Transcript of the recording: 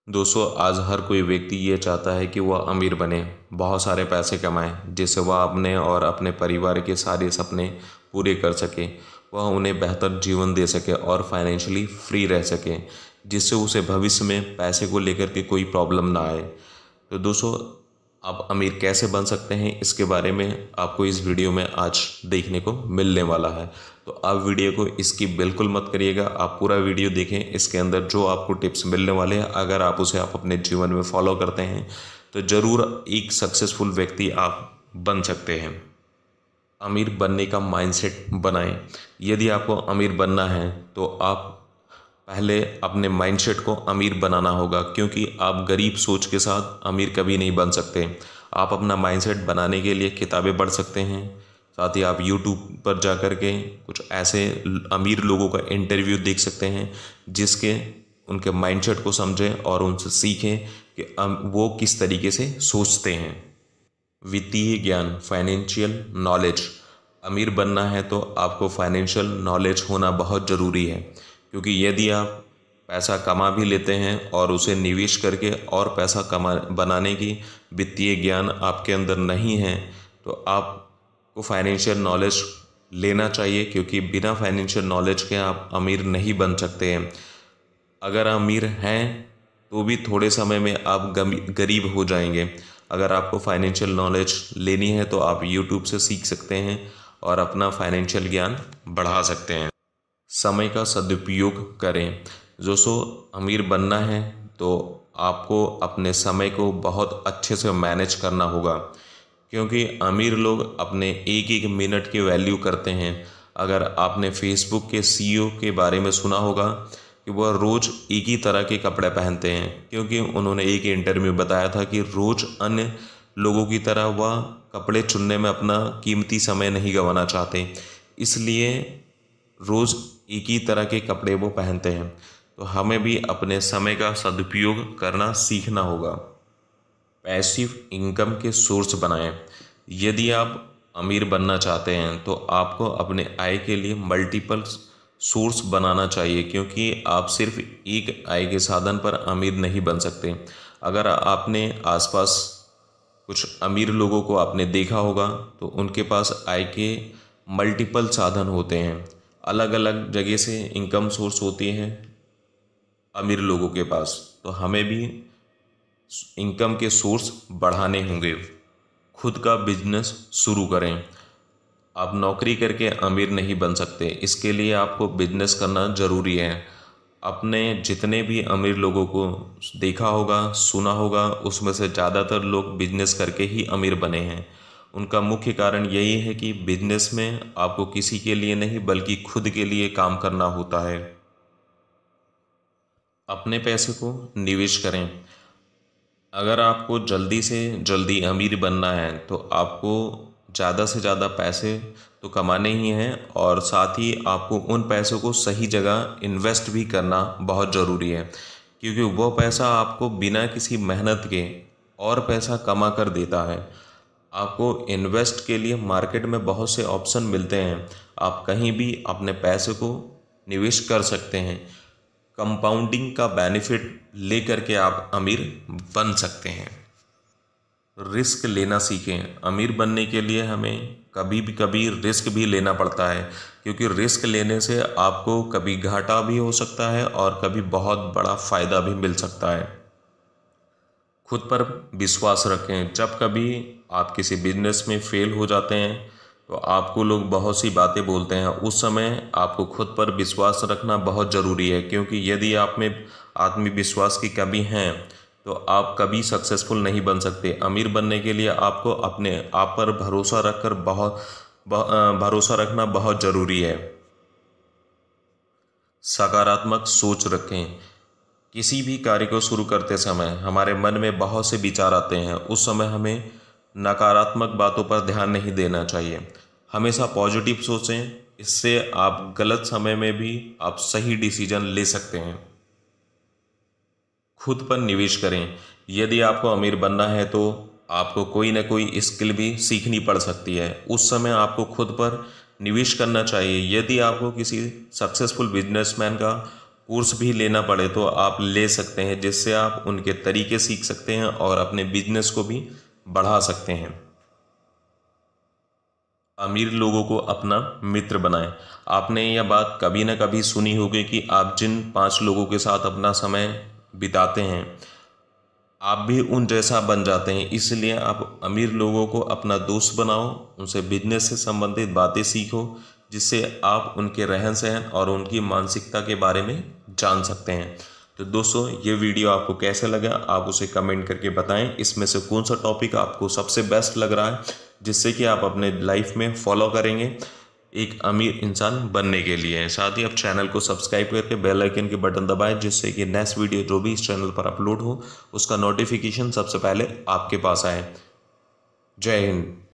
दोस्तों, आज हर कोई व्यक्ति ये चाहता है कि वह अमीर बने, बहुत सारे पैसे कमाए, जिससे वह अपने और अपने परिवार के सारे सपने पूरे कर सके। वह उन्हें बेहतर जीवन दे सके और फाइनेंशियली फ्री रह सके, जिससे उसे भविष्य में पैसे को लेकर के कोई प्रॉब्लम ना आए। तो दोस्तों, आप अमीर कैसे बन सकते हैं, इसके बारे में आपको इस वीडियो में आज देखने को मिलने वाला है। तो आप वीडियो को स्किप बिल्कुल मत करिएगा, आप पूरा वीडियो देखें। इसके अंदर जो आपको टिप्स मिलने वाले हैं, अगर आप उसे अपने जीवन में फॉलो करते हैं तो ज़रूर एक सक्सेसफुल व्यक्ति आप बन सकते हैं। अमीर बनने का माइंडसेट बनाएं। यदि आपको अमीर बनना है तो आप पहले अपने माइंडसेट को अमीर बनाना होगा, क्योंकि आप गरीब सोच के साथ अमीर कभी नहीं बन सकते। आप अपना माइंडसेट बनाने के लिए किताबें पढ़ सकते हैं, साथ ही आप यूट्यूब पर जा कर के कुछ ऐसे अमीर लोगों का इंटरव्यू देख सकते हैं, जिसके उनके माइंडसेट को समझें और उनसे सीखें कि वो किस तरीके से सोचते हैं। वित्तीय ज्ञान, फाइनेंशियल नॉलेज। अमीर बनना है तो आपको फाइनेंशियल नॉलेज होना बहुत ज़रूरी है, क्योंकि यदि आप पैसा कमा भी लेते हैं और उसे निवेश करके और पैसा कमा बनाने की वित्तीय ज्ञान आपके अंदर नहीं है, तो आपको फाइनेंशियल नॉलेज लेना चाहिए, क्योंकि बिना फाइनेंशियल नॉलेज के आप अमीर नहीं बन सकते हैं। अगर अमीर हैं तो भी थोड़े समय में आप गरीब हो जाएंगे। अगर आपको फाइनेंशियल नॉलेज लेनी है तो आप यूट्यूब से सीख सकते हैं और अपना फाइनेंशियल ज्ञान बढ़ा सकते हैं। समय का सदुपयोग करें। दोस्तों, अमीर बनना है तो आपको अपने समय को बहुत अच्छे से मैनेज करना होगा, क्योंकि अमीर लोग अपने एक एक मिनट की वैल्यू करते हैं। अगर आपने फेसबुक के सीईओ के बारे में सुना होगा कि वह रोज़ एक ही तरह के कपड़े पहनते हैं, क्योंकि उन्होंने एक इंटरव्यू में बताया था कि रोज़ अन्य लोगों की तरह वह कपड़े चुनने में अपना कीमती समय नहीं गंवाना चाहते, इसलिए रोज़ एक ही तरह के कपड़े वो पहनते हैं। तो हमें भी अपने समय का सदुपयोग करना सीखना होगा। पैसिव इनकम के सोर्स बनाएं। यदि आप अमीर बनना चाहते हैं तो आपको अपने आय के लिए मल्टीपल सोर्स बनाना चाहिए, क्योंकि आप सिर्फ एक आय के साधन पर अमीर नहीं बन सकते। अगर आपने आसपास कुछ अमीर लोगों को आपने देखा होगा तो उनके पास आय के मल्टीपल साधन होते हैं, अलग अलग जगह से इनकम सोर्स होती हैं अमीर लोगों के पास। तो हमें भी इनकम के सोर्स बढ़ाने होंगे। खुद का बिजनेस शुरू करें। आप नौकरी करके अमीर नहीं बन सकते, इसके लिए आपको बिजनेस करना ज़रूरी है। अपने जितने भी अमीर लोगों को देखा होगा, सुना होगा, उसमें से ज़्यादातर लोग बिजनेस करके ही अमीर बने हैं। उनका मुख्य कारण यही है कि बिजनेस में आपको किसी के लिए नहीं बल्कि खुद के लिए काम करना होता है। अपने पैसे को निवेश करें। अगर आपको जल्दी से जल्दी अमीर बनना है तो आपको ज़्यादा से ज़्यादा पैसे तो कमाने ही हैं, और साथ ही आपको उन पैसों को सही जगह इन्वेस्ट भी करना बहुत ज़रूरी है, क्योंकि वो पैसा आपको बिना किसी मेहनत के और पैसा कमा कर देता है। आपको इन्वेस्ट के लिए मार्केट में बहुत से ऑप्शन मिलते हैं, आप कहीं भी अपने पैसे को निवेश कर सकते हैं। कंपाउंडिंग का बेनिफिट लेकर के आप अमीर बन सकते हैं। रिस्क लेना सीखें। अमीर बनने के लिए हमें कभी रिस्क भी लेना पड़ता है, क्योंकि रिस्क लेने से आपको कभी घाटा भी हो सकता है और कभी बहुत बड़ा फ़ायदा भी मिल सकता है। खुद पर विश्वास रखें। जब कभी आप किसी बिजनेस में फेल हो जाते हैं तो आपको लोग बहुत सी बातें बोलते हैं, उस समय आपको खुद पर विश्वास रखना बहुत ज़रूरी है, क्योंकि यदि आप में आत्मविश्वास की कमी है तो आप कभी सक्सेसफुल नहीं बन सकते। अमीर बनने के लिए आपको अपने आप पर भरोसा रखना बहुत ज़रूरी है। सकारात्मक सोच रखें। किसी भी कार्य को शुरू करते समय हमारे मन में बहुत से विचार आते हैं, उस समय हमें नकारात्मक बातों पर ध्यान नहीं देना चाहिए। हमेशा पॉजिटिव सोचें, इससे आप गलत समय में भी आप सही डिसीजन ले सकते हैं। खुद पर निवेश करें। यदि आपको अमीर बनना है तो आपको कोई ना कोई स्किल भी सीखनी पड़ सकती है, उस समय आपको खुद पर निवेश करना चाहिए। यदि आपको किसी सक्सेसफुल बिजनेसमैन का कोर्स भी लेना पड़े तो आप ले सकते हैं, जिससे आप उनके तरीके सीख सकते हैं और अपने बिजनेस को भी बढ़ा सकते हैं। अमीर लोगों को अपना मित्र बनाएं। आपने यह बात कभी ना कभी सुनी होगी कि आप जिन 5 लोगों के साथ अपना समय बिताते हैं आप भी उन जैसा बन जाते हैं। इसलिए आप अमीर लोगों को अपना दोस्त बनाओ, उनसे बिजनेस से संबंधित बातें सीखो, जिससे आप उनके रहन सहन और उनकी मानसिकता के बारे में जान सकते हैं। तो दोस्तों, ये वीडियो आपको कैसे लगा आप उसे कमेंट करके बताएं। इसमें से कौन सा टॉपिक आपको सबसे बेस्ट लग रहा है, जिससे कि आप अपने लाइफ में फॉलो करेंगे एक अमीर इंसान बनने के लिए। साथ ही आप चैनल को सब्सक्राइब करके बेल आइकन के बटन दबाएं, जिससे कि नेक्स्ट वीडियो जो भी इस चैनल पर अपलोड हो उसका नोटिफिकेशन सबसे पहले आपके पास आए। जय हिंद।